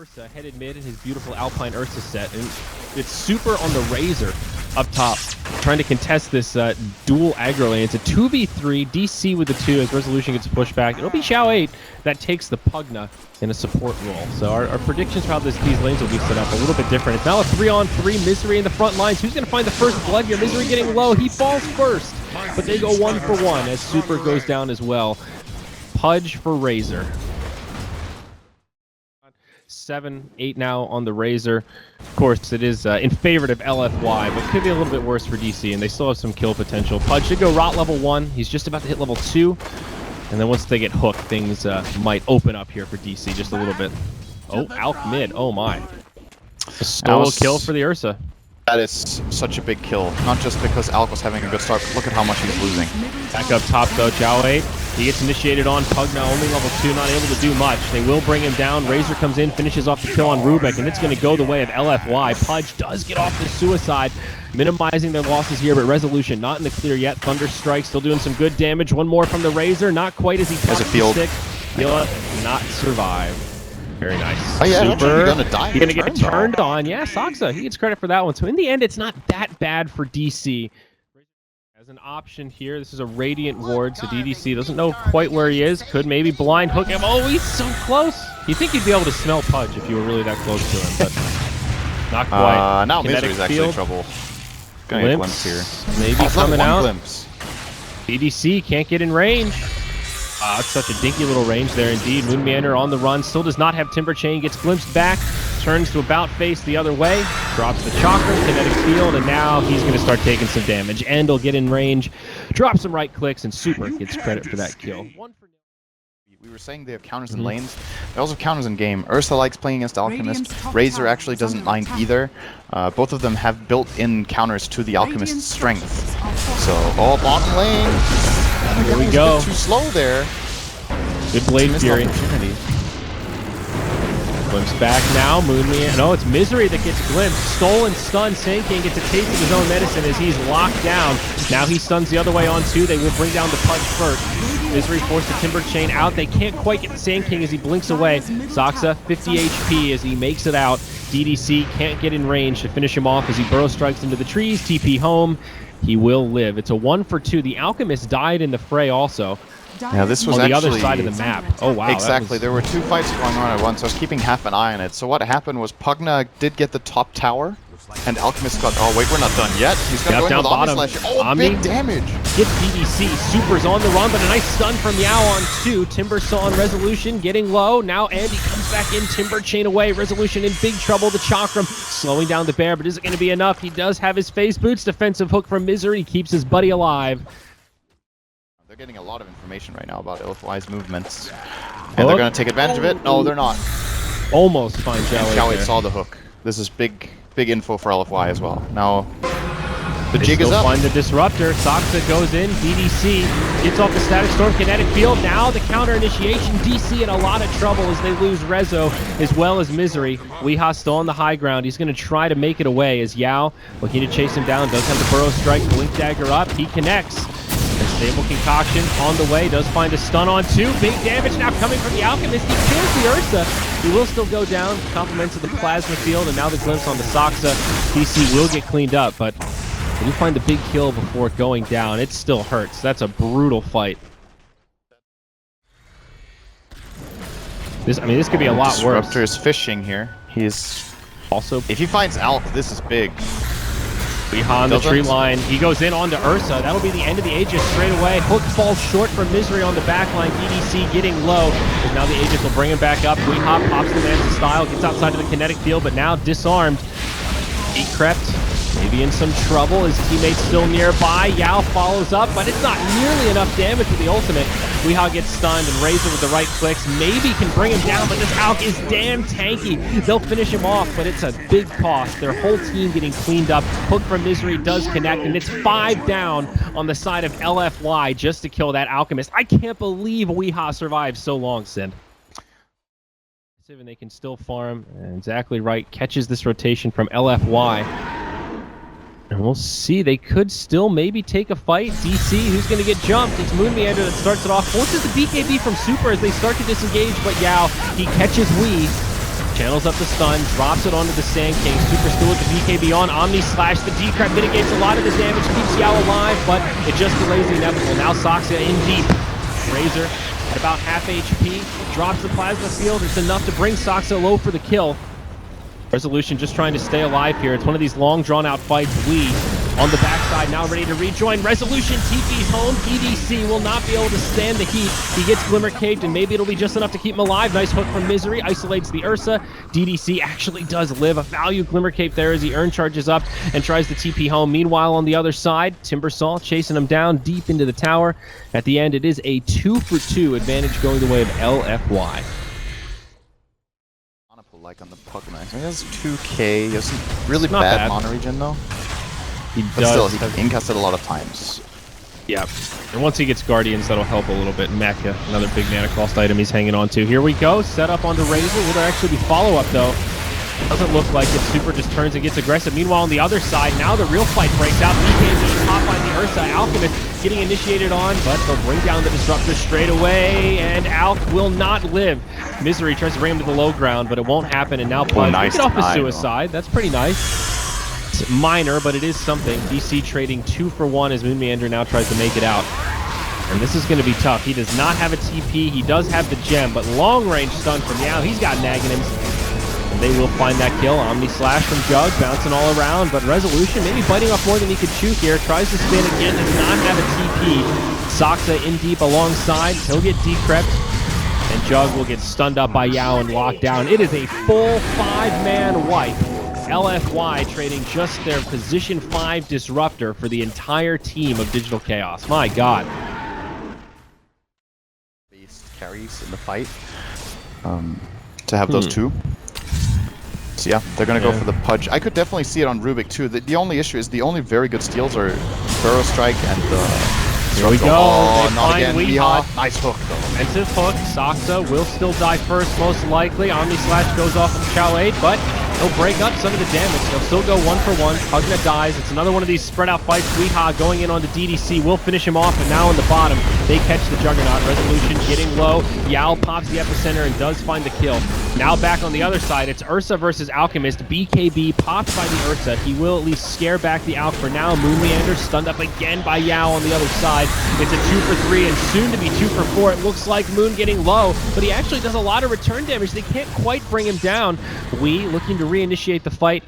Ursa headed mid in his beautiful Alpine Ursa set, and it's super on the Razor up top, trying to contest this dual aggro lane. It's a 2v3, DC with the 2 as Resolution gets pushed back. It'll be Xiao 8 that takes the Pugna in a support role. So our predictions for how these lanes will be set up a little bit different. It's now a 3-on-3, Misery in the front lines. Who's going to find the first blood here? Misery getting low. He falls first, but they go 1-for-1 as Super goes down as well. Pudge for Razor. 7-8 now on the Razor. Of course, it is in favor of LFY, but could be a little bit worse for DC, and they still have some kill potential. Pudge should go rot level 1. He's just about to hit level 2. And then once they get hooked, things might open up here for DC just a little bit. Oh, Alk mid. Oh, my. A solo kill for the Ursa. That is such a big kill. Not just because Alk was having a good start, but look at how much he's losing. Back up top, though. Xiao 8. He gets initiated on Pugna, only level 2, not able to do much. They will bring him down. Razor comes in, finishes off the kill on Rubik, and it's going to go the way of LFY. Pudge does get off the suicide, minimizing their losses here, but Resolution not in the clear yet. Thunder Strike still doing some good damage. One more from the Razor, not quite as he touches the stick. He'll not survive. Very nice. Oh, yeah, Super. He's going to get turned on. Yeah, Saksa, he gets credit for that one. So in the end, it's not that bad for DC. As an option here, this is a Radiant Ward, so DDC doesn't know quite where he is. Could maybe blind hook him. Oh, he's so close. You think you'd be able to smell Pudge if you were really that close to him, but not quite. Now Misery's actually in trouble. Gonna get glimpse here. Maybe coming out. Glimpse. DDC can't get in range. It's such a dinky little range there indeed. Moon Meander on the run, still does not have Timber Chain, gets glimpsed back, turns to about face the other way, drops the Chakra, Kinetic Field, and now he's going to start taking some damage. End will get in range, drop some right clicks, and Super gets credit for that kill. We were saying they have counters in lanes. They also have counters in game. Ursa likes playing against Alchemist. Razor actually doesn't mind either. Both of them have built-in counters to the Alchemist's strength. So, all bottom lane. Here we go. Too slow there. Good Blade Fury. Glimpse back now. Moonman. No, it's Misery that gets glimpsed. Stolen stun. Sandking gets a taste of his own medicine as he's locked down. Now he stuns the other way on 2. They will bring down the Pudge first. Misery forced the Timber Chain out. They can't quite get the Sandking as he blinks away. Saksa 50 HP as he makes it out. DDC can't get in range to finish him off as he burrow strikes into the trees. TP home. He will live. It's a 1-for-2. The Alchemist died in the fray also. Yeah, this was on the actually other side of the map. Oh, wow. Exactly. There were 2 fights going on at once, so I was keeping half an eye on it. So what happened was Pugna did get the top tower, and Alchemist got... Oh, wait, we're not done yet. He's going to go in with Omni Slash. Oh, big damage. Get DDC. Super's on the run, but a nice stun from Yao on 2. Timber saw on Resolution, getting low. Now Andy comes back in. Timber Chain away. Resolution in big trouble. The Chakram slowing down the bear, but is it going to be enough? He does have his face boots. Defensive hook from Misery. Keeps his buddy alive. They're getting a lot of information right now about LFY's movements. And they're going to take advantage of it? No, they're not. Almost find Xiao 8 saw the hook. This is big info for LFY as well. Now, the jig is up. Find the Disruptor. Saksa goes in. DDC gets off the Static Storm Kinetic Field. Now the counter initiation. DC in a lot of trouble as they lose Rezo as well as Misery. Weeha still on the high ground. He's going to try to make it away as Yao looking to chase him down. Does have the Burrow Strike. Blink Dagger up. He connects. A stable concoction on the way, does find a stun on 2. Big damage now coming from the Alchemist. He kills the Ursa. He will still go down. Compliments of the Plasma Field, and now the glimpse on the Saksa. DC will get cleaned up, but when you find the big kill before going down, it still hurts. That's a brutal fight. This could be a lot worse. Disruptor is fishing here. He's also... If he finds Alk, this is big. Weeha on the tree line. He goes in onto Ursa. That'll be the end of the Aegis straight away. Hook falls short from Misery on the back line. DDC getting low. Because now the Aegis will bring him back up. Weeha pops the Man's style. Gets outside of the kinetic field, but now disarmed. He crept. Maybe in some trouble. His teammate's still nearby. Yao follows up, but it's not nearly enough damage with the ultimate. Weeha gets stunned, and Razor with the right clicks maybe can bring him down, but this Alk is damn tanky. They'll finish him off, but it's a big cost. Their whole team getting cleaned up. Hook from Misery does connect, and it's 5 down on the side of LFY just to kill that Alchemist. I can't believe Weeha survived so long, Sind. And they can still farm, and exactly right. Catches this rotation from LFY. And we'll see. They could still maybe take a fight. DC, who's going to get jumped? It's Moon Meander that starts it off. Forces the BKB from Super as they start to disengage, but Yao, he catches Wii. Channels up the stun, drops it onto the Sand King. Super still with the BKB on. Omni Slash, the Decrep mitigates a lot of the damage, keeps Yao alive, but it just delays the inevitable. Now Saksa in deep. Razor at about half HP, drops the plasma field. It's enough to bring Saksa low for the kill. Resolution just trying to stay alive here. It's one of these long drawn-out fights. We on the backside now ready to rejoin. Resolution TP's home. EDC will not be able to stand the heat. He gets Glimmer Caved, and maybe it'll be just enough to keep him alive. Nice hook from Misery. Isolates the Ursa. DDC actually does live. A value Glimmer Cave there as he Urn charges up and tries to TP home. Meanwhile, on the other side, Timbersaw chasing him down deep into the tower. At the end, it is a 2-for-2 advantage going the way of LFY. Like on the Pokemon. He has 2k. He has really Not bad bad. mana regen though. He But does. still, he incasted a lot of times. Yeah. And once he gets Guardians, that'll help a little bit. Mecha, another big mana cost item he's hanging on to. Here we go. Set up onto Razor. Will there actually be follow-up, though? Doesn't look like it. Super just turns and gets aggressive. Meanwhile, on the other side, now the real fight breaks out. BKB pop on the Ursa. Alchemist getting initiated on, but they'll bring down the Disruptor straight away, and Alk will not live. Misery tries to bring him to the low ground, but it won't happen, and now Pudge nice get off his time. suicide. That's pretty nice. It's minor, but it is something. DC trading 2-for-1 as Moon Meander now tries to make it out. And this is going to be tough. He does not have a TP. He does have the gem, but long-range stun from Yao. He's got Naganims. And they will find that kill. Omni Slash from Jug, bouncing all around, but Resolution maybe biting off more than he could chew here. Tries to spin again, does not have a TP. Saksa in deep alongside. He'll get decrept, and Jug will get stunned up by Yao and locked down. It is a full 5-man wipe. LFY trading just their position 5 disruptor for the entire team of Digital Chaos. My God. Based carries in the fight. To have those two. So yeah, they're gonna go for the Pudge. I could definitely see it on Rubik too. The only issue is the only very good steals are Burrow Strike and Here we go. Oh, They not find again. Weehaw. Nice hook though. Offensive hook. Saksa will still die first, most likely. Omni Slash goes off from Chow 8, but he'll break up some of the damage. He'll still go 1-for-1. Pugna dies. It's another one of these spread out fights. Weehaw going in onto DDC will finish him off, and now on the bottom, they catch the Juggernaut. Resolution getting low. Yao pops the epicenter and does find the kill. Now back on the other side, it's Ursa versus Alchemist. BKB popped by the Ursa. He will at least scare back the Alch for now. Moon Meander stunned up again by Yao on the other side. It's a 2-for-3 and soon to be 2-for-4. It looks like Moon getting low, but he actually does a lot of return damage. They can't quite bring him down. We looking to reinitiate the fight.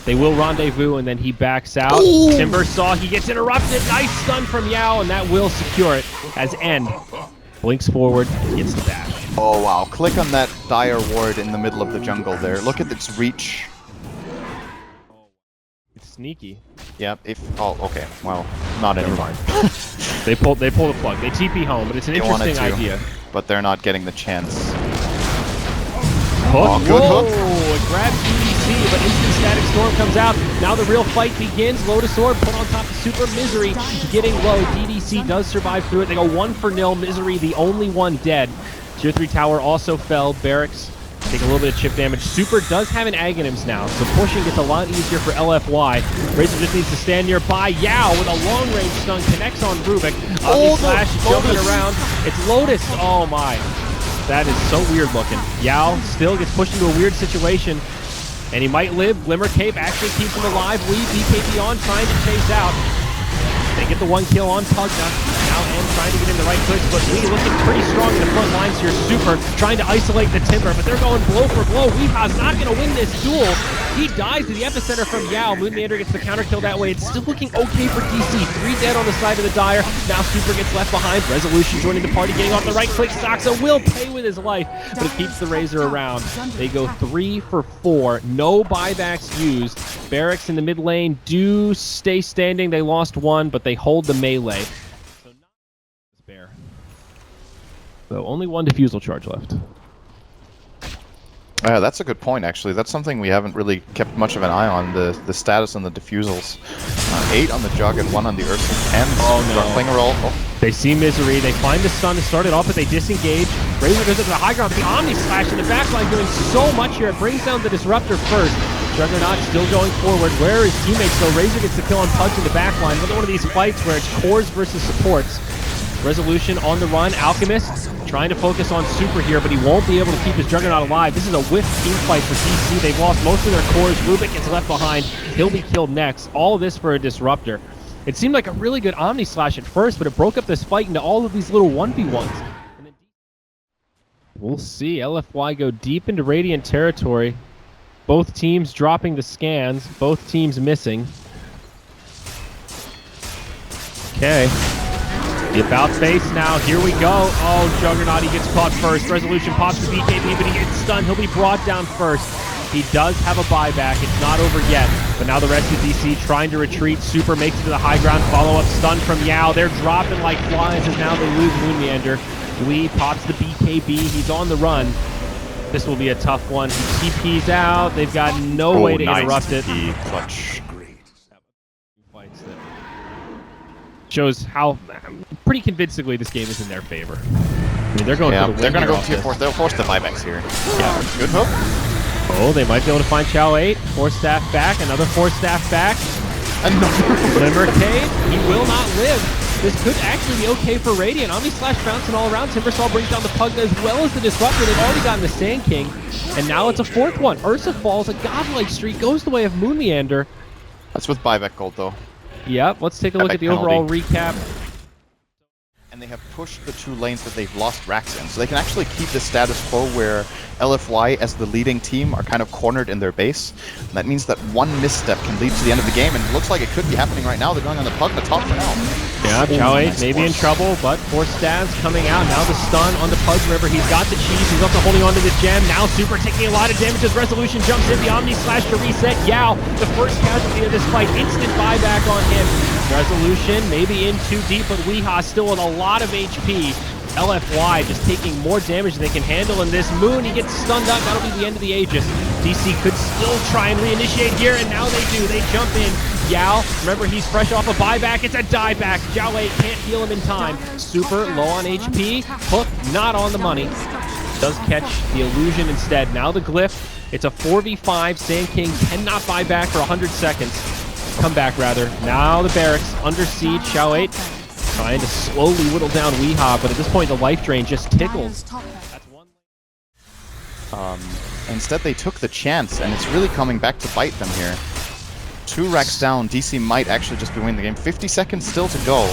They will rendezvous, and then he backs out. Timbersaw, he gets interrupted. Nice stun from Yao, and that will secure it as End blinks forward, gets the dash. Oh wow, click on that Dire Ward in the middle of the jungle there. Look at its reach. It's sneaky. Yep, oh, okay, well, not anymore. They pull the plug. They TP home, but it's an interesting idea. But they're not getting the chance. Hook. Oh, good hook. It grabs EDC, but instant static storm comes out. Now the real fight begins. Lotus Orb put on top of Super. Misery getting low. DDC does survive through it. They go 1-for-0. Misery the only one dead. Tier 3 tower also fell. Barracks take a little bit of chip damage. Super does have an Aghanims now, so pushing gets a lot easier for LFY. Razor just needs to stand nearby. Yao with a long-range stun connects on Rubik. Omni Slash jumping around. It's Lotus. Oh my. That is so weird looking. Yao still gets pushed into a weird situation, and he might live. Glimmer Cape actually keeps him alive. We BKB on trying to chase out. They get the 1 kill on Pugna. Now End trying to get in the right clicks, but Lee looking pretty strong in the front lines here. Super trying to isolate the Timber, but they're going blow for blow. Weeha's not going to win this duel. He dies to the epicenter from Yao. Moon Meander gets the counter kill that way. It's still looking okay for DC. 3 dead on the side of the Dire. Now Super gets left behind. Resolution joining the party, getting off the right click. Saksa will pay with his life, but it keeps the Razor around. They go 3-for-4. No buybacks used. Barracks in the mid lane do stay standing. They lost 1, but they hold the melee. So not spare. So only 1 defusal charge left. That's a good point, actually. That's something we haven't really kept much of an eye on, the status on the defusals. 8 on the Jug and 1 on the Ursa. 10. Oh no. Playing a roll. Oh. They see Misery. They find the stun to start it off, but they disengage. Razor goes into the high ground. The Omni Slash in the backline doing so much here. It brings down the Disruptor first. Juggernaut still going forward. Where are his teammates though? Razor gets the kill on Pudge in the backline. Another one of these fights where it's cores versus supports. Resolution on the run. Alchemist trying to focus on Super here, but he won't be able to keep his Juggernaut alive. This is a whiff team fight for DC. They've lost most of their cores. Rubik gets left behind. He'll be killed next. All this for a Disruptor. It seemed like a really good Omni Slash at first, but it broke up this fight into all of these little 1v1s. We'll see LFY go deep into Radiant territory. Both teams dropping the scans, both teams missing. Okay. The about face now, here we go. Oh, Juggernaut, he gets caught first. Resolution pops the BKB, but he gets stunned. He'll be brought down first. He does have a buyback. It's not over yet. But now the rest of DC trying to retreat. Super makes it to the high ground. Follow-up stun from Yao. They're dropping like flies as now they lose Moon Meander. Lee pops the BKB. He's on the run. This will be a tough one. He TP's out. They've got no way to interrupt it. Clutch. Fights that shows how pretty convincingly this game is in their favor. I mean, they're going for the win. They're going to go here tier 4. They'll force the buybacks here. Yeah, good hook. Oh, they might be able to find Chow 8. 4 staff back. Another 4 staff back. Another Glimmercade. He will not live. This could actually be okay for Radiant. Omni Slash bouncing all around. Timbersaw brings down the Pug as well as the Disruptor. They've already gotten the Sand King. And now it's a 4th one. Ursa falls. A godlike streak goes the way of Moon Meander. That's with buyback gold, though. Yep, let's take a look at the overall recap. And they have pushed the 2 lanes that they've lost racks in. So they can actually keep the status quo where LFY as the leading team are kind of cornered in their base. And that means that one misstep can lead to the end of the game, and it looks like it could be happening right now. They're going on the Pug, the top for now. Yeah, Chow 8 maybe in trouble, but 4 stabs coming out. Now the stun on the Pug. Remember, he's got the cheese. He's also holding on to the gem. Now Super taking a lot of damage as Resolution jumps in. The Omni Slash to reset. Yao, the first casualty of this fight. Instant buyback on him. Resolution maybe in too deep, but Weehaw still with a lot of HP. LFY just taking more damage than they can handle in this. Moon, he gets stunned up. That'll be the end of the Aegis. DC could still try and reinitiate here, and now they do. They jump in. Yao, remember he's fresh off a buyback. It's a dieback. Jiawei can't heal him in time. Super low on HP. Hook not on the money. Does catch the illusion instead. Now the glyph. It's a 4v5. Sand King cannot buy back for 100 seconds. Come back, rather. Now the barracks under siege. Chow 8 trying to slowly whittle down Weehaw, but at this point the life drain just tickles. That's one. Instead they took the chance, and it's really coming back to bite them here. 2 racks down. DC might actually just be winning the game. 50 seconds still to go.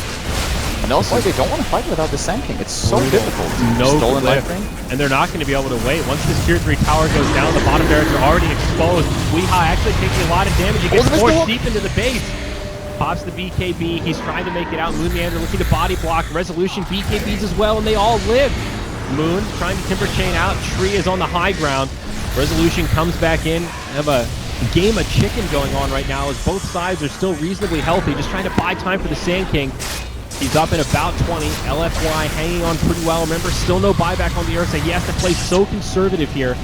And also, they don't want to fight without the Sand King. It's so difficult. No stolen life drain. And they're not going to be able to wait. Once this tier 3 tower goes down, the bottom barracks are already exposed. Weehaw actually taking a lot of damage. He gets forced deep into the base. Pops the BKB. He's trying to make it out. Moon Meander looking to body block. Resolution BKBs as well, and they all live. Moon trying to timber chain out. Tree is on the high ground. Resolution comes back in. Have a game of chicken going on right now as both sides are still reasonably healthy. Just trying to buy time for the Sand King. He's up in about 20. LFY hanging on pretty well. Remember, still no buyback on the Ursa. He has to play so conservative here.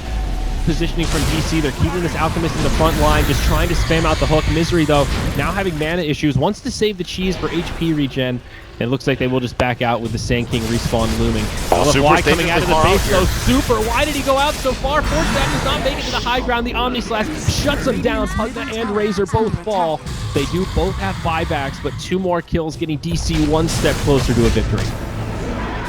Positioning from DC, they're keeping this Alchemist in the front line, just trying to spam out the hook. Misery, though, now having mana issues, wants to save the cheese for HP regen. And it looks like they will just back out with the Sand King respawn looming. LFY coming out of the base, though. Super, why did he go out so far? Force that does not make it to the high ground. The Omni Slash shuts him down. Pugna and Razor both fall. They do both have buybacks, but 2 more kills, getting DC 1 step closer to a victory.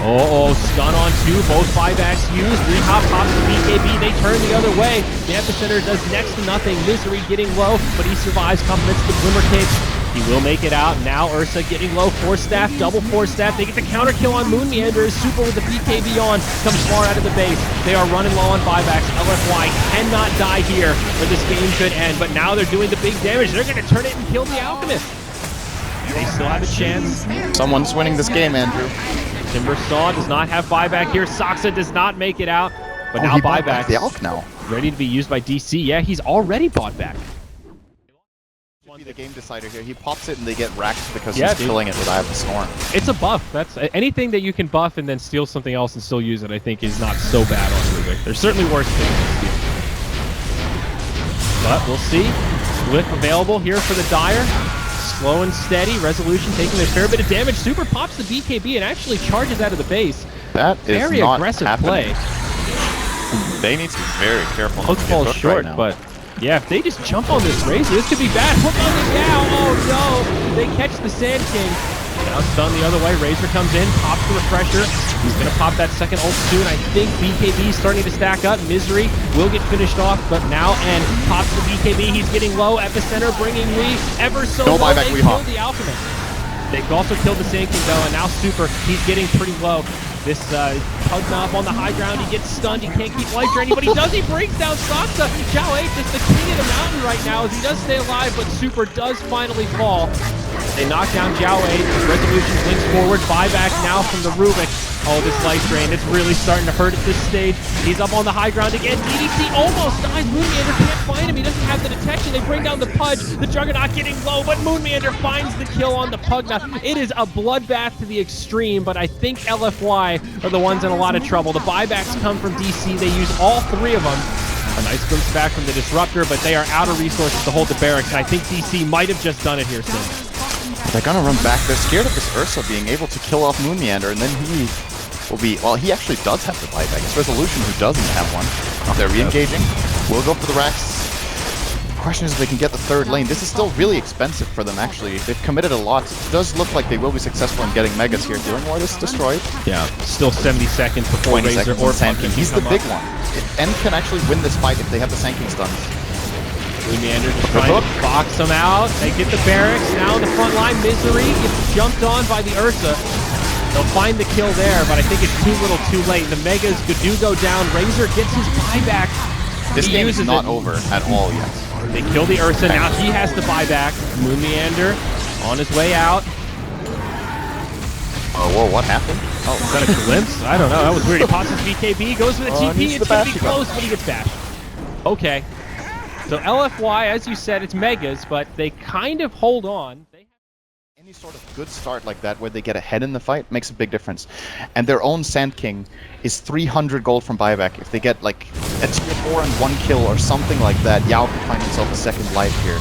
Stun on 2, both buybacks used. Rehop pops the BKB, they turn the other way. The Epicenter does next to nothing. Misery getting low, but he survives, compliments the Glimmercade. He will make it out. Now Ursa getting low, 4 staff, double 4 staff. They get the counter kill on Moon Meander. Super with the BKB on, comes far out of the base. They are running low on buybacks. LFY cannot die here, or this game could end. But now they're doing the big damage. They're going to turn it and kill the Alchemist. They still have a chance. Someone's winning this game, Andrew. Timbersaw does not have buyback here. Soxa does not make it out, but now buyback. The Alch now. Ready to be used by DC. Yeah, he's already bought back. Should be the game decider here. He pops it and they get racked because he's killing it with Eye of the Storm. It's a buff. That's anything that you can buff and then steal something else and still use it, I think, is not so bad on Rubik. There's certainly worse things to steal. But we'll see. Glyph available here for the Dire. Slow and steady. Resolution taking a fair bit of damage. Super pops the BKB and actually charges out of the base. That is very not aggressive happening. Play. They need to be very careful. Hook falls short, right, but yeah, if they just jump on this Razor, this could be bad. Hook on the Yao. Oh no! They catch the Sand King. Now stun the other way. Razor comes in, pops the refresher. He's going to pop that second ult soon. I think BKB is starting to stack up. Misery will get finished off, but now N pops the BKB. He's getting low. Epicenter bringing Lee ever so low. They killed the Alchemist. They've also killed the Sand King though, and now Super, he's getting pretty low. This Pugna up on the high ground, he gets stunned, he can't keep life draining, but he does, he brings down Saksa. Zhao Eight is the king of the mountain right now as he does stay alive, but Super does finally fall. They knock down Zhao Eight, Resolution links forward, buyback now from the Rubik. Oh, this life drain, it's really starting to hurt at this stage. He's up on the high ground again, DDC almost dies, Moonmeander can't find him, he doesn't have the detection, they bring down the Pudge, the Juggernaut getting low, but Moonmeander finds the kill on the Pugna. It is a bloodbath to the extreme, but I think LFY are the ones in a lot of trouble. The buybacks come from DC, they use all three of them. A nice glimpse back from the Disruptor, but they are out of resources to hold the barracks, and I think DC might have just done it here soon. They're gonna run back, they're scared of this Ursa being able to kill off Moonmeander, and then he will be, well, he actually does have the buyback. It's Resolution who doesn't have one. If they're re-engaging, we'll go for the racks. The question is if they can get the third lane. This is still really expensive for them, actually. They've committed a lot. It does look like they will be successful in getting Megas here. Dealing more is destroyed. Yeah, still 70 seconds before 20 Razor seconds or Sand King. He's the big up. one. N can actually win this fight if they have the Sand King stuns. Moonmeander just trying to box them out. They get the barracks. Now in the front line, Misery gets jumped on by the Ursa. They'll find the kill there, but I think it's too little too late. The Megas do go down. Razor gets his buyback. This game is not over at all yet. They kill the Ursa. Now he has the buyback. Moonmeander on his way out. Oh, whoa, what happened? Oh, is that a glimpse? I don't know. That was weird. He pops his BKB, goes for the TP. It's going to be close, but he gets bashed. Okay. So LFY, as you said, it's Megas, but they kind of hold on. Any sort of good start like that where they get ahead in the fight makes a big difference. And their own Sand King is 300 gold from buyback. If they get like a tier 4 and 1 kill or something like that, Yao can find himself a second life here.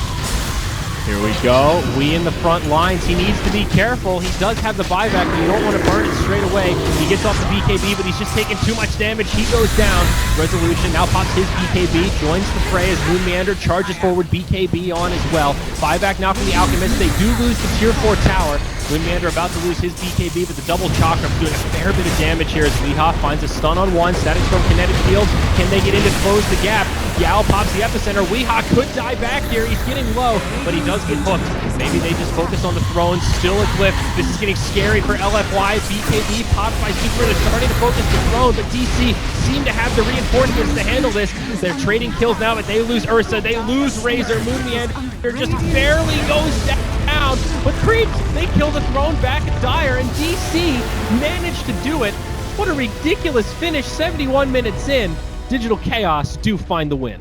Here we go. We in the front lines. He needs to be careful. He does have the buyback, but you don't want to burn it straight away. He gets off the BKB, but he's just taking too much damage. He goes down. Resolution now pops his BKB, joins the fray as Moonmeander charges forward, BKB on as well. Buyback now from the Alchemist. They do lose the tier 4 tower. Moonmeander about to lose his BKB, but the double chakra doing a fair bit of damage here as Weehaw finds a stun on one. Static Storm kinetic fields. Can they get in to close the gap? Yao pops the epicenter. Weehaw could die back here. He's getting low, but he does get hooked. Maybe they just focus on the throne. Still a cliff. This is getting scary for LFY. BKB popped by Super. They're starting to focus the throne, but DC seem to have the reinforcements to handle this. They're trading kills now, but they lose Ursa. They lose Razor. Moonmeander just barely goes down. But Creeps, they kill the throne back at Dire, and DC managed to do it. What a ridiculous finish, 71 minutes in. Digital Chaos do find the win.